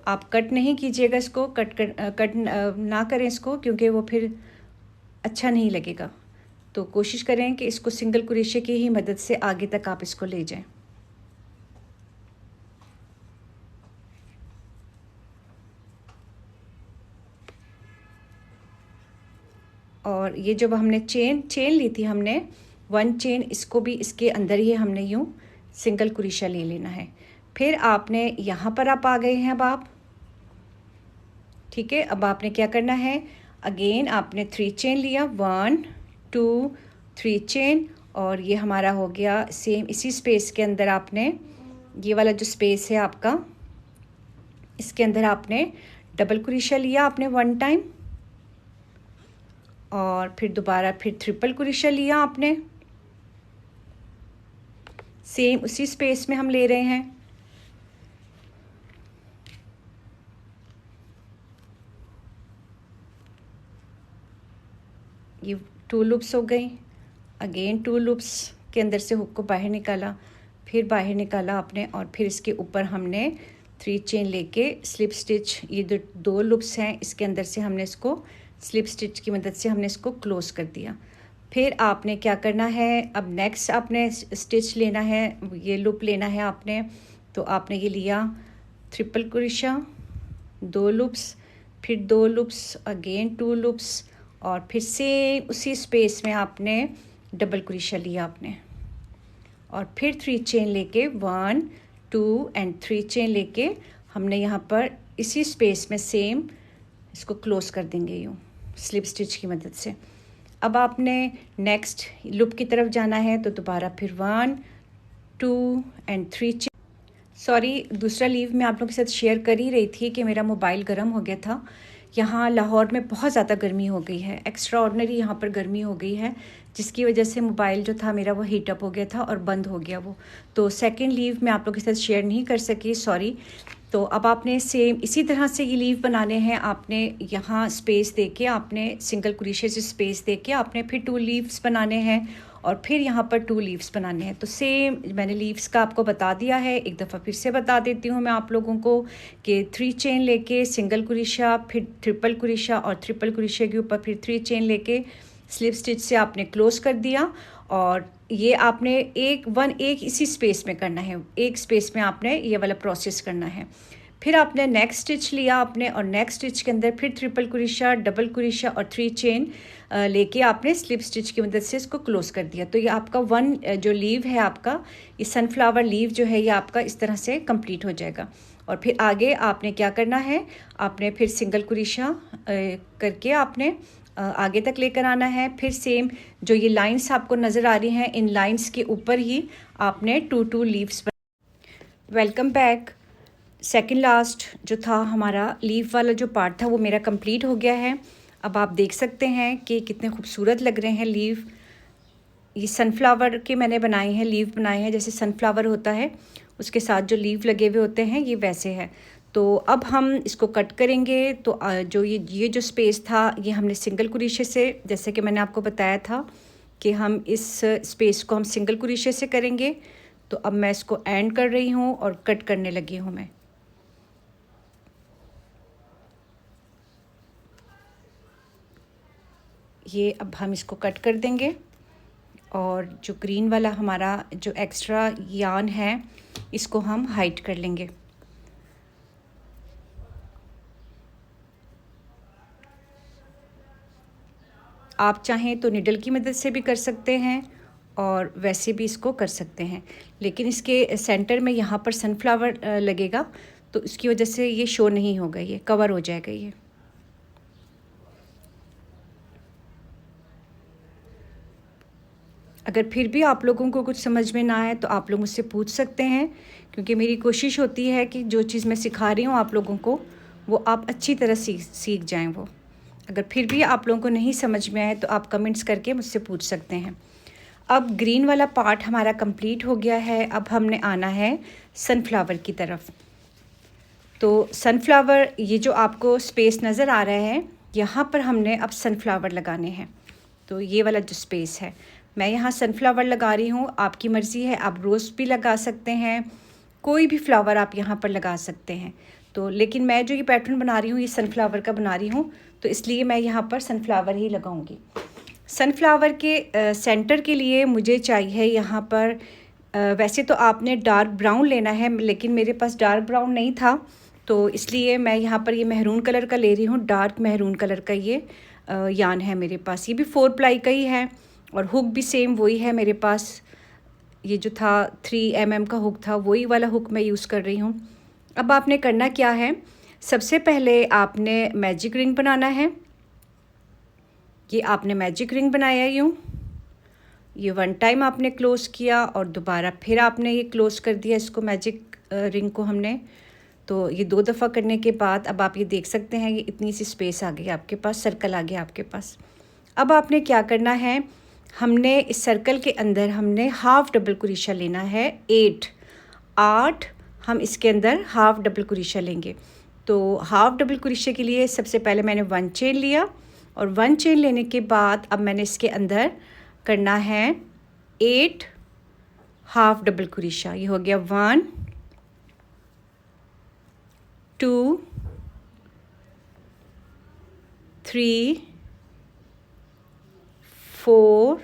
आप कट नहीं कीजिएगा इसको, कट ना करें इसको, क्योंकि वो फिर अच्छा नहीं लगेगा। तो कोशिश करें कि इसको सिंगल क्रोशे की ही मदद से आगे तक आप इसको ले जाएं। और ये जब हमने चेन ली थी हमने 1 चेन, इसको भी इसके अंदर ही हमने यूं सिंगल क्रोशा ले लेना है। फिर आपने यहाँ पर आप आ गए हैं अब आप, ठीक है। अब आपने क्या करना है, अगेन आपने 3 चेन लिया, 1 2 3 चेन, और ये हमारा हो गया सेम इसी स्पेस के अंदर आपने ये वाला जो स्पेस है आपका, इसके अंदर आपने डबल क्रोशा लिया आपने 1 टाइम, और फिर दोबारा फिर ट्रिपल क्रोशा लिया आपने, सेम उसी स्पेस में हम ले रहे हैं। ये 2 लूप्स हो गई। अगेन 2 लूप्स के अंदर से हुक को बाहर निकाला, फिर बाहर निकाला आपने, और फिर इसके ऊपर हमने 3 चेन लेके स्लिप स्टिच, ये जो 2 लूप्स हैं इसके अंदर से हमने इसको स्लिप स्टिच की मदद से हमने इसको क्लोज कर दिया। फिर आपने क्या करना है, अब नेक्स्ट आपने स्टिच लेना है, ये लूप लेना है आपने। तो आपने ये लिया ट्रिपल क्रोशा, 2 लूप्स, फिर 2 लूप्स, अगेन 2 लूप्स, और फिर सेम उसी स्पेस में आपने डबल क्रोशा लिया आपने, और फिर 3 चेन लेके 1 2 एंड 3 चेन लेके हमने यहाँ पर इसी स्पेस में सेम इसको क्लोज कर देंगे यूँ स्लिप स्टिच की मदद से। अब आपने नेक्स्ट लूप की तरफ जाना है, तो दोबारा फिर 1 2 एंड 3 चेन। सॉरी, दूसरा लीव मैं आप लोगों के साथ शेयर कर ही रही थी कि मेरा मोबाइल गर्म हो गया था। यहाँ लाहौर में बहुत ज़्यादा गर्मी हो गई है, एक्स्ट्रा ऑर्डिनरी यहाँ पर गर्मी हो गई है, जिसकी वजह से मोबाइल जो था मेरा वो हीट अप हो गया था और बंद हो गया वो। तो सेकंड लीव मैं आप लोगों के साथ शेयर नहीं कर सकी, सॉरी। तो अब आपने सेम इसी तरह से ये लीव बनाने हैं। आपने यहाँ स्पेस देके आपने सिंगल क्रोशे से स्पेस देके आपने फिर 2 लीव्स बनाने हैं, और फिर यहाँ पर 2 लीव्स बनाने हैं। तो सेम मैंने लीव्स का आपको बता दिया है, एक दफ़ा फिर से बता देती हूँ मैं आप लोगों को कि 3 चेन लेके सिंगल क्रोशा, फिर ट्रिपल क्रोशा, और ट्रिपल क्रोशे के ऊपर फिर 3 चेन लेके स्लिप स्टिच से आपने क्लोज कर दिया। और ये आपने एक इसी स्पेस में करना है, एक स्पेस में आपने ये वाला प्रोसेस करना है। फिर आपने नेक्स्ट स्टिच लिया आपने, और नेक्स्ट स्टिच के अंदर फिर ट्रिपल क्रोशा, डबल क्रोशा और 3 चेन लेके आपने स्लिप स्टिच की मदद से इसको क्लोज कर दिया। तो ये आपका 1 जो लीव है आपका, ये सनफ्लावर लीव जो है ये आपका इस तरह से कंप्लीट हो जाएगा। और फिर आगे आपने क्या करना है, आपने फिर सिंगल क्रोशा करके आपने आगे तक लेकर आना है। फिर सेम जो ये लाइंस आपको नज़र आ रही हैं, इन लाइंस के ऊपर ही आपने 2 leaves. Welcome back. Second last जो था हमारा लीफ वाला जो पार्ट था वो मेरा कंप्लीट हो गया है। अब आप देख सकते हैं कि कितने खूबसूरत लग रहे हैं लीफ। ये सनफ्लावर के मैंने बनाए हैं, लीफ बनाए हैं, जैसे सनफ्लावर होता है उसके साथ जो लीफ लगे हुए होते हैं ये वैसे है। तो अब हम इसको कट करेंगे। तो जो ये जो स्पेस था ये हमने सिंगल कुरीशे से, जैसे कि मैंने आपको बताया था कि हम इस स्पेस को हम सिंगल कुरीशे से करेंगे। तो अब मैं इसको एंड कर रही हूँ और कट करने लगी हूँ मैं। ये अब हम इसको कट कर देंगे और जो ग्रीन वाला हमारा जो एक्स्ट्रा यार्न है इसको हम हाइड कर लेंगे। आप चाहें तो निडल की मदद से भी कर सकते हैं और वैसे भी इसको कर सकते हैं, लेकिन इसके सेंटर में यहाँ पर सनफ्लावर लगेगा तो इसकी वजह से ये शो नहीं होगा, ये कवर हो जाएगा ये। अगर फिर भी आप लोगों को कुछ समझ में ना आए तो आप लोग मुझसे पूछ सकते हैं, क्योंकि मेरी कोशिश होती है कि जो चीज़ मैं सिखा रही हूँ आप लोगों को वो आप अच्छी तरह सीख जाएं वो। अगर फिर भी आप लोगों को नहीं समझ में आए तो आप कमेंट्स करके मुझसे पूछ सकते हैं। अब ग्रीन वाला पार्ट हमारा कंप्लीट हो गया है। अब हमने आना है सनफ्लावर की तरफ। तो सनफ्लावर, ये जो आपको स्पेस नज़र आ रहा है यहाँ पर हमने अब सनफ्लावर लगाने हैं। तो ये वाला जो स्पेस है मैं यहाँ सनफ्लावर लगा रही हूँ। आपकी मर्ज़ी है, आप रोज़ भी लगा सकते हैं, कोई भी फ्लावर आप यहाँ पर लगा सकते हैं। तो लेकिन मैं जो ये पैटर्न बना रही हूँ ये सनफ्लावर का बना रही हूँ, तो इसलिए मैं यहाँ पर सनफ्लावर ही लगाऊंगी। सनफ्लावर के सेंटर के लिए मुझे चाहिए यहाँ पर वैसे तो आपने डार्क ब्राउन लेना है, लेकिन मेरे पास डार्क ब्राउन नहीं था तो इसलिए मैं यहाँ पर ये मेहरून कलर का ले रही हूँ। डार्क मेहरून कलर का ये यान है मेरे पास। ये भी 4 प्लाई का ही है और हुक भी सेम वही है मेरे पास। ये जो था 3 mm का हुक था, वही वाला हुक मैं यूज़ कर रही हूँ। अब आपने करना क्या है, सबसे पहले आपने मैजिक रिंग बनाना है। ये आपने मैजिक रिंग बनाया यूँ, ये 1 टाइम आपने क्लोज़ किया और दोबारा फिर आपने ये क्लोज़ कर दिया इसको, मैजिक रिंग को हमने। तो ये 2 दफ़ा करने के बाद अब आप ये देख सकते हैं ये इतनी सी स्पेस आ गई आपके पास, सर्कल आ गया आपके पास। अब आपने क्या करना है, हमने इस सर्कल के अंदर हमने हाफ़ डबल कुरीशा लेना है। 8 हम इसके अंदर हाफ़ डबल कुरीशा लेंगे। तो हाफ़ डबल कुरीशे के लिए सबसे पहले मैंने 1 चेन लिया और 1 चेन लेने के बाद अब मैंने इसके अंदर करना है 8 हाफ़ डबल कुरीशा। ये हो गया 1 2 3 4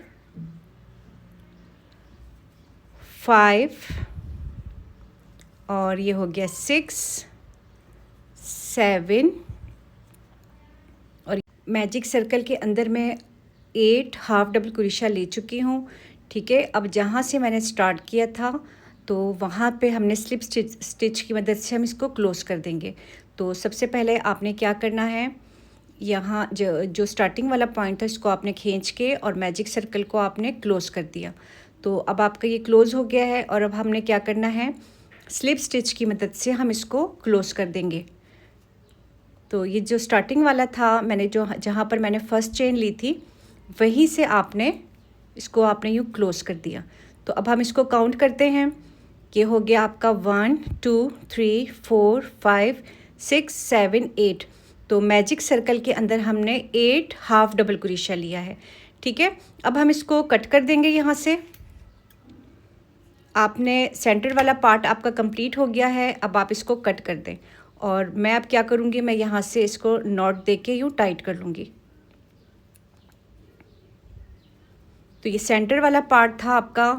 5 और ये हो गया 6 7 और मैजिक सर्कल के अंदर मैं 8 हाफ़ डबल कुरीशा ले चुकी हूँ। ठीक है, अब जहाँ से मैंने स्टार्ट किया था तो वहाँ पे हमने स्लिप स्टिच की मदद से हम इसको क्लोज़ कर देंगे। तो सबसे पहले आपने क्या करना है, यहाँ जो स्टार्टिंग वाला पॉइंट था इसको आपने खींच के और मैजिक सर्कल को आपने क्लोज़ कर दिया। तो अब आपका ये क्लोज़ हो गया है और अब हमने क्या करना है, स्लिप स्टिच की मदद से हम इसको क्लोज़ कर देंगे। तो ये जो स्टार्टिंग वाला था मैंने जहाँ पर मैंने फ़र्स्ट चेन ली थी वहीं से आपने इसको आपने यूँ क्लोज़ कर दिया। तो अब हम इसको काउंट करते हैं। ये हो गया आपका 1 2 3 4 5 6 7 8। तो मैजिक सर्कल के अंदर हमने 8 हाफ़ डबल कुरीशा लिया है। ठीक है, अब हम इसको कट कर देंगे यहाँ से। आपने सेंटर वाला पार्ट आपका कंप्लीट हो गया है, अब आप इसको कट कर दें। और मैं अब क्या करूँगी, मैं यहाँ से इसको नॉट दे के यूँ टाइट कर लूँगी। तो ये सेंटर वाला पार्ट था आपका,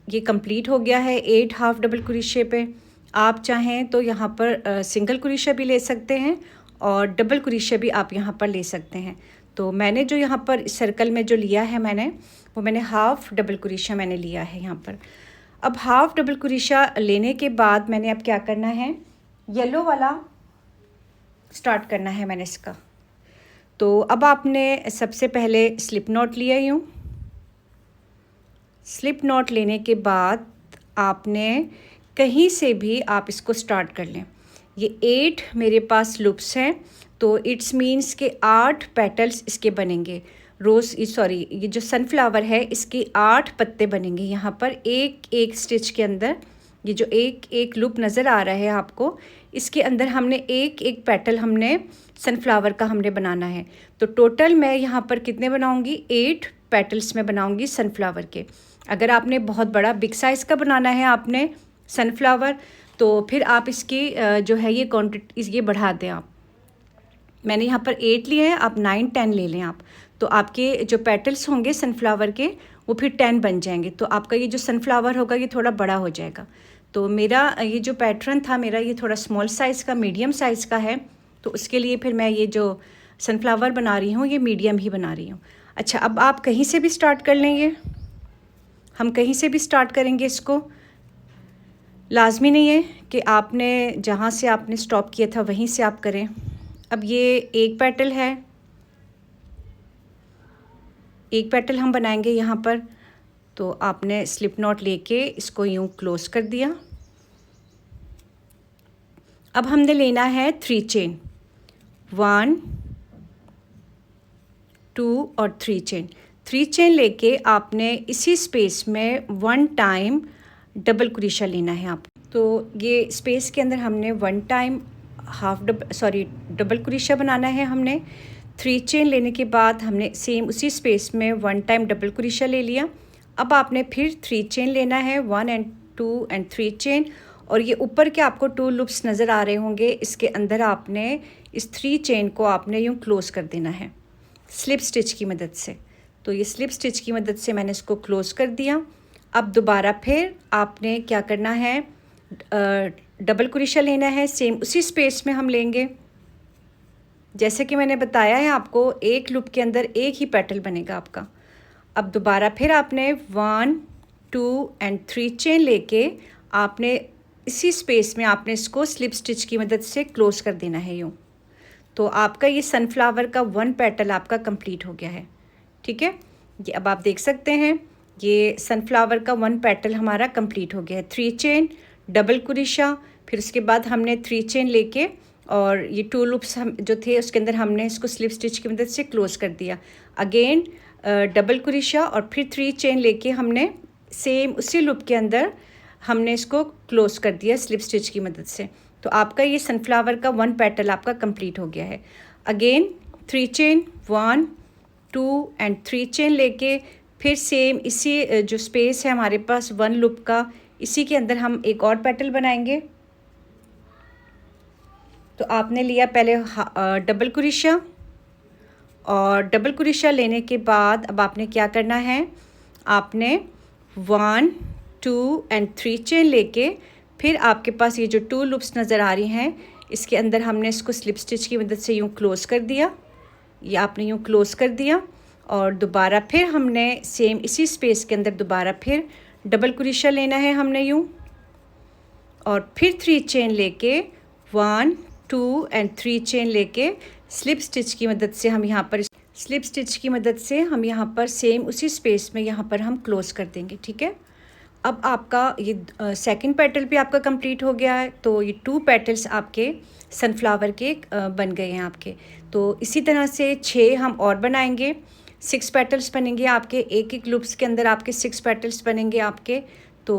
ये कंप्लीट हो गया है 8 हाफ़ डबल कुरीशे पे। आप चाहें तो यहाँ पर सिंगल कुरीशा भी ले सकते हैं और डबल कुरीशा भी आप यहाँ पर ले सकते हैं। तो मैंने जो यहाँ पर इस सर्कल में जो लिया है मैंने हाफ़ डबल कुरीशा मैंने लिया है यहाँ पर। अब हाफ़ डबल कुरीशा लेने के बाद मैंने अब क्या करना है, येलो वाला स्टार्ट करना है मैंने इसका। तो अब आपने सबसे पहले स्लिप नॉट लिया यूँ। स्लिप नॉट लेने के बाद आपने कहीं से भी आप इसको स्टार्ट कर लें। ये 8 मेरे पास लूप्स हैं, तो इट्स मीन्स के 8 पेटल्स इसके बनेंगे। ये जो सनफ्लावर है इसके 8 पत्ते बनेंगे यहाँ पर एक एक स्टिच के अंदर। ये जो एक एक लूप नज़र आ रहा है आपको, इसके अंदर हमने एक एक पेटल हमने सनफ्लावर का हमने बनाना है। तो टोटल मैं यहाँ पर कितने बनाऊँगी, 8 पेटल्स में बनाऊँगी सनफ्लावर के। अगर आपने बहुत बड़ा बिग साइज़ का बनाना है आपने सनफ्लावर, तो फिर आप इसकी जो है ये क्वांटिटी ये बढ़ा दें आप। मैंने यहाँ पर 8 लिए हैं, आप 9-10 ले लें आप। तो आपके जो पेटल्स होंगे सनफ्लावर के वो फिर 10 बन जाएंगे, तो आपका ये जो सनफ्लावर होगा ये थोड़ा बड़ा हो जाएगा। तो मेरा ये जो पैटर्न था मेरा ये थोड़ा स्मॉल साइज़ का मीडियम साइज़ का है, तो उसके लिए फिर मैं ये जो सनफ्लावर बना रही हूँ ये मीडियम ही बना रही हूँ। अच्छा, अब आप कहीं से भी स्टार्ट कर लेंगे, हम कहीं से भी स्टार्ट करेंगे इसको। लाजमी नहीं है कि आपने जहाँ से आपने स्टॉप किया था वहीं से आप करें। अब ये एक पेटल है, एक पेटल हम बनाएंगे यहाँ पर। तो आपने स्लिप नॉट लेके इसको यूँ क्लोज कर दिया। अब हमने लेना है 3 चेन, 1 2 और 3 चेन। 3 चेन लेके आपने इसी स्पेस में 1 टाइम डबल क्रोशा लेना है आप। तो ये स्पेस के अंदर हमने 1 टाइम डबल क्रोशा बनाना है हमने। 3 चेन लेने के बाद हमने सेम उसी स्पेस में 1 टाइम डबल क्रोशा ले लिया। अब आपने फिर 3 चेन लेना है, 1 एंड 2 एंड 3 चेन। और ये ऊपर के आपको 2 लूप्स नज़र आ रहे होंगे, इसके अंदर आपने इस 3 चेन को आपने यूँ क्लोज़ कर देना है स्लिप स्टिच की मदद से। तो ये स्लिप स्टिच की मदद से मैंने इसको क्लोज़ कर दिया। अब दोबारा फिर आपने क्या करना है, डबल क्रोशा लेना है, सेम उसी स्पेस में हम लेंगे। जैसे कि मैंने बताया है आपको, एक लूप के अंदर एक ही पेटल बनेगा आपका। अब दोबारा फिर आपने 1 2 एंड 3 चेन लेके आपने इसी स्पेस में आपने इसको स्लिप स्टिच की मदद से क्लोज़ कर देना है यूँ। तो आपका ये सनफ्लावर का 1 पेटल आपका कंप्लीट हो गया है। ठीक है, ये अब आप देख सकते हैं ये सनफ्लावर का 1 पेटल हमारा कंप्लीट हो गया है। 3 चेन डबल क्रोशा, फिर उसके बाद हमने 3 चेन लेके और ये 2 लूप्स हम जो थे उसके अंदर हमने इसको स्लिप स्टिच की मदद से क्लोज़ कर दिया। अगेन डबल क्रोशा और फिर 3 चेन लेके हमने सेम उसी लूप के अंदर हमने इसको क्लोज़ कर दिया स्लिप स्टिच की मदद से। तो आपका ये सनफ्लावर का 1 पेटल आपका कंप्लीट हो गया है। अगेन 3 चेन, 1 2 एंड 3 चेन लेके फिर सेम इसी जो स्पेस है हमारे पास 1 लूप का, इसी के अंदर हम एक और पेटल बनाएंगे। तो आपने लिया पहले डबल क्रोशा, और डबल क्रोशा लेने के बाद अब आपने क्या करना है, आपने 1 2 एंड 3 चेन लेके फिर आपके पास ये जो 2 लूप्स नज़र आ रही हैं इसके अंदर हमने इसको स्लिप स्टिच की मदद से यूँ क्लोज़ कर दिया। ये आपने यूँ क्लोज़ कर दिया और दोबारा फिर हमने सेम इसी स्पेस के अंदर दोबारा फिर डबल क्रोशा लेना है हमने यूँ, और फिर 3 चेन लेके 1 2 एंड 3 चेन लेके स्लिप स्टिच की मदद से हम यहाँ पर सेम उसी स्पेस में यहाँ पर हम क्लोज़ कर देंगे। ठीक है, अब आपका ये सेकंड पेटल भी आपका कंप्लीट हो गया है। तो ये 2 पेटल्स आपके सनफ्लावर के बन गए हैं आपके। तो इसी तरह से 6 हम और बनाएंगे, 6 पेटल्स बनेंगे आपके, एक एक लूप्स के अंदर आपके 6 पेटल्स बनेंगे आपके। तो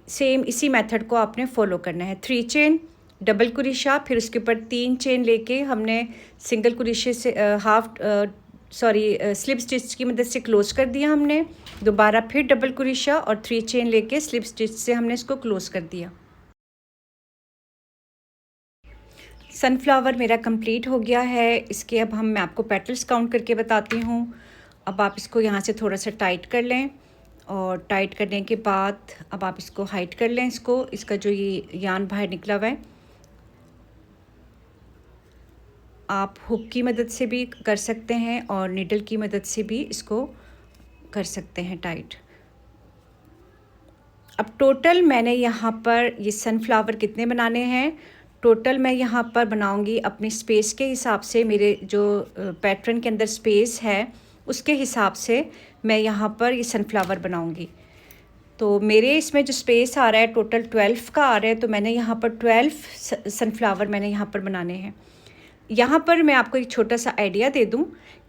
सेम इसी मेथड को आपने फॉलो करना है। 3 चेन डबल क्रोशा, फिर उसके ऊपर 3 चेन लेके हमने सिंगल क्रोशे से स्लिप स्टिच की मदद से क्लोज़ कर दिया हमने। दोबारा फिर डबल क्रोशा और 3 चेन लेके स्लिप स्टिच से हमने इसको क्लोज़ कर दिया। सनफ्लावर मेरा कंप्लीट हो गया है। इसके अब मैं आपको पेटल्स काउंट करके बताती हूँ। अब आप इसको यहाँ से थोड़ा सा टाइट कर लें, और टाइट करने के बाद अब आप इसको हाइट कर लें, इसका जो ये यान बाहर निकला हुआ है। आप हुक की मदद से भी कर सकते हैं और नीडल की मदद से भी इसको कर सकते हैं टाइट। अब टोटल मैंने यहाँ पर ये सनफ्लावर कितने बनाने हैं, टोटल मैं यहाँ पर बनाऊँगी अपनी स्पेस के हिसाब से, मेरे जो पैटर्न के अंदर स्पेस है उसके हिसाब से मैं यहाँ पर ये सनफ्लावर बनाऊँगी। तो मेरे इसमें जो स्पेस आ रहा है टोटल 12 का आ रहा है, तो मैंने यहाँ पर 12 सनफ्लावर मैंने यहाँ पर बनाने हैं। यहाँ पर मैं आपको एक छोटा सा आइडिया दे दूँ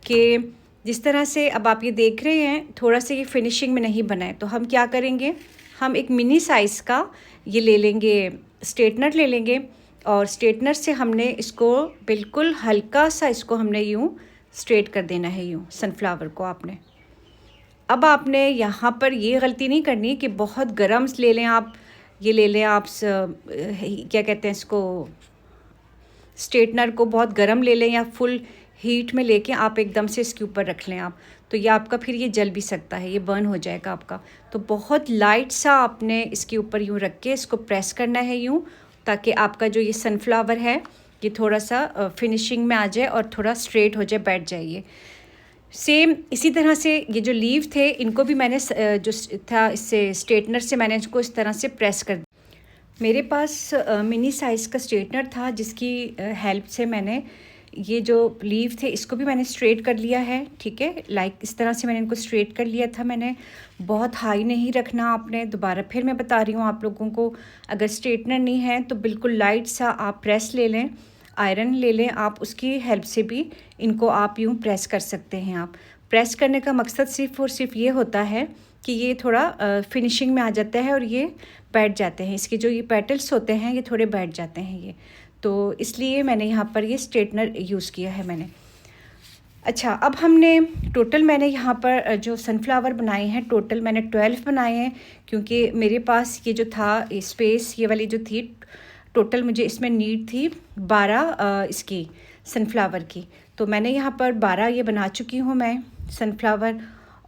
कि जिस तरह से अब आप ये देख रहे हैं थोड़ा सा ये फिनिशिंग में नहीं बना है, तो हम क्या करेंगे, हम एक मिनी साइज़ का ये ले लेंगे, स्ट्रेटनर ले लेंगे, और स्ट्रेटनर से हमने इसको बिल्कुल हल्का सा इसको हमने यूँ स्ट्रेट कर देना है, यूँ सनफ्लावर को आपने। अब आपने यहाँ पर ये गलती नहीं करनी कि बहुत गर्म ले लें आप, ये ले लें आप क्या कहते हैं इसको, स्ट्रेटनर को बहुत गर्म ले लें या फुल हीट में लेके आप एकदम से इसके ऊपर रख लें आप, तो ये आपका फिर ये जल भी सकता है, ये बर्न हो जाएगा आपका। तो बहुत लाइट सा आपने इसके ऊपर यूँ रख के इसको प्रेस करना है यूँ, ताकि आपका जो ये सनफ्लावर है ये थोड़ा सा फिनिशिंग में आ जाए और थोड़ा स्ट्रेट हो जाए, बैठ जाइए। सेम इसी तरह से ये जो लीव थे इनको भी मैंने जो था इससे स्ट्रेटनर से मैंने इसको इस तरह से प्रेस कर, मेरे पास मिनी साइज़ का स्ट्रेटनर था जिसकी हेल्प से मैंने ये जो लीव थे इसको भी मैंने स्ट्रेट कर लिया है, ठीक है। लाइक इस तरह से मैंने इनको स्ट्रेट कर लिया था मैंने। बहुत हाई नहीं रखना आपने, दोबारा फिर मैं बता रही हूँ आप लोगों को, अगर स्ट्रेटनर नहीं है तो बिल्कुल लाइट सा आप प्रेस ले लें, आयरन ले लें आप, उसकी हेल्प से भी इनको आप यूँ प्रेस कर सकते हैं। आप प्रेस करने का मकसद सिर्फ़ और सिर्फ ये होता है कि ये थोड़ा फिनिशिंग में आ जाता है और ये बैठ जाते हैं, इसके जो ये पेटल्स होते हैं ये थोड़े बैठ जाते हैं ये, तो इसलिए मैंने यहाँ पर ये स्ट्रेटनर यूज़ किया है मैंने। अच्छा, अब हमने टोटल मैंने यहाँ पर जो सनफ्लावर बनाए हैं टोटल मैंने 12 बनाए हैं, क्योंकि मेरे पास ये जो था स्पेस ये वाली जो थी टोटल मुझे इसमें नीड थी 12 इसकी सनफ्लावर की, तो मैंने यहाँ पर 12 ये बना चुकी हूँ मैं सनफ्लावर।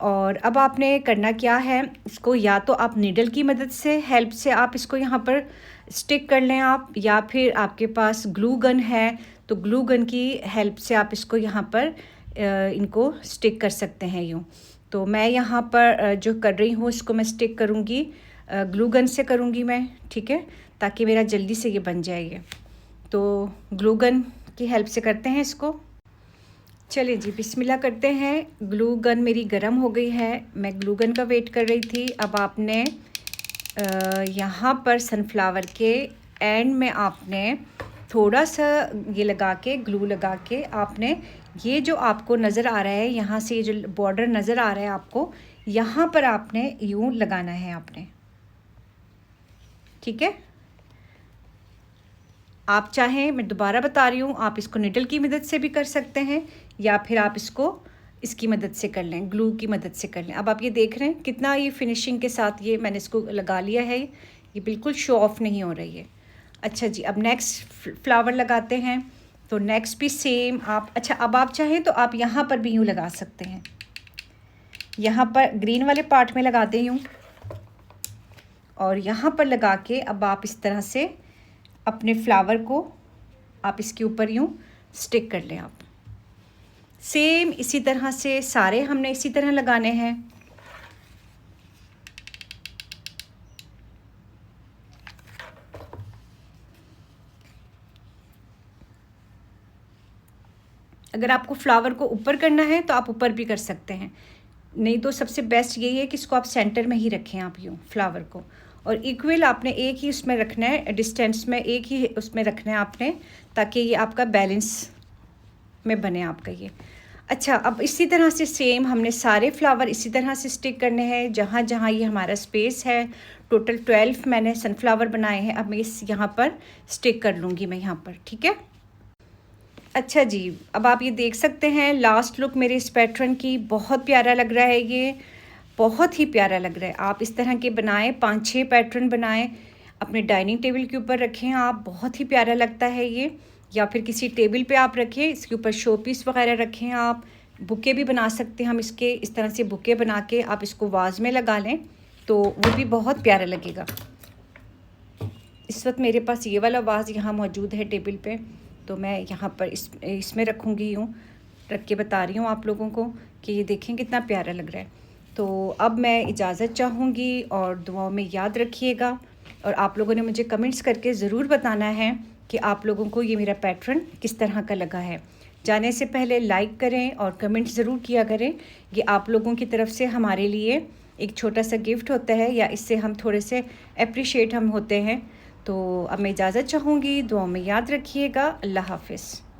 और अब आपने करना क्या है, इसको या तो आप नीडल की मदद से हेल्प से आप इसको यहाँ पर स्टिक कर लें आप, या फिर आपके पास ग्लू गन है तो ग्लू गन की हेल्प से आप इसको यहाँ पर इनको स्टिक कर सकते हैं यूँ। तो मैं यहाँ पर जो कर रही हूँ इसको मैं स्टिक करूँगी ग्लू गन से करूँगी मैं, ठीक है, ताकि मेरा जल्दी से ये बन जाएगा। तो ग्लू गन की हेल्प से करते हैं इसको। चलिए जी, बिस्मिल्लाह करते हैं। ग्लू गन मेरी गर्म हो गई है, मैं ग्लू गन का वेट कर रही थी। अब आपने यहाँ पर सनफ्लावर के एंड में आपने थोड़ा सा ये लगा के, ग्लू लगा के आपने ये जो आपको नज़र आ रहा है यहाँ से, ये जो बॉर्डर नज़र आ रहा है आपको, यहाँ पर आपने यूँ लगाना है आपने, ठीक है। आप चाहें, मैं दोबारा बता रही हूँ, आप इसको निडल की मदद से भी कर सकते हैं या फिर आप इसको इसकी मदद से कर लें, ग्लू की मदद से कर लें। अब आप ये देख रहे हैं कितना ये फिनिशिंग के साथ ये मैंने इसको लगा लिया है, ये बिल्कुल शो ऑफ नहीं हो रही है। अच्छा जी, अब नेक्स्ट फ्लावर लगाते हैं। तो नेक्स्ट भी सेम आप, अच्छा अब आप चाहें तो आप यहाँ पर भी यूँ लगा सकते हैं, यहाँ पर ग्रीन वाले पार्ट में लगा दें यूँ, और यहाँ पर लगा के अब आप इस तरह से अपने फ्लावर को आप इसके ऊपर यूँ स्टिक कर लें आप। सेम इसी तरह से सारे हमने इसी तरह लगाने हैं। अगर आपको फ्लावर को ऊपर करना है तो आप ऊपर भी कर सकते हैं, नहीं तो सबसे बेस्ट यही है कि इसको आप सेंटर में ही रखें आप यूँ फ्लावर को, और इक्वल आपने एक ही उसमें रखना है, डिस्टेंस में एक ही उसमें रखना है आपने, ताकि ये आपका बैलेंस में बने आपका ये। अच्छा, अब इसी तरह से सेम हमने सारे फ्लावर इसी तरह से स्टिक करने हैं जहाँ जहाँ ये हमारा स्पेस है। टोटल 12 मैंने सनफ्लावर बनाए हैं। अब मैं इस यहाँ पर स्टिक कर लूँगी मैं यहाँ पर, ठीक है। अच्छा जी, अब आप ये देख सकते हैं लास्ट लुक मेरे इस पैटर्न की, बहुत प्यारा लग रहा है ये, बहुत ही प्यारा लग रहा है। आप इस तरह के बनाएं, 5-6 पैटर्न बनाएं, अपने डाइनिंग टेबल के ऊपर रखें आप, बहुत ही प्यारा लगता है ये, या फिर किसी टेबल पे आप रखें, इसके ऊपर शो पीस वगैरह रखें आप। बुके भी बना सकते हैं हम इसके, इस तरह से बुके बना के आप इसको वाज में लगा लें तो वो भी बहुत प्यारा लगेगा। इस वक्त मेरे पास ये वाला वाज यहाँ मौजूद है टेबल पे, तो मैं यहाँ पर इसमें रखूँगी, यूँ रख के बता रही हूँ आप लोगों को कि ये देखें कितना प्यारा लग रहा है। तो अब मैं इजाज़त चाहूँगी और दुआओं में याद रखिएगा, और आप लोगों ने मुझे कमेंट्स करके ज़रूर बताना है कि आप लोगों को ये मेरा पैटर्न किस तरह का लगा है। जाने से पहले लाइक करें और कमेंट ज़रूर किया करें। ये आप लोगों की तरफ से हमारे लिए एक छोटा सा गिफ्ट होता है, या इससे हम थोड़े से अप्रिशिएट हम होते हैं। तो अब मैं इजाज़त चाहूँगी, दुआ में याद रखिएगा। अल्लाह हाफ़िज़।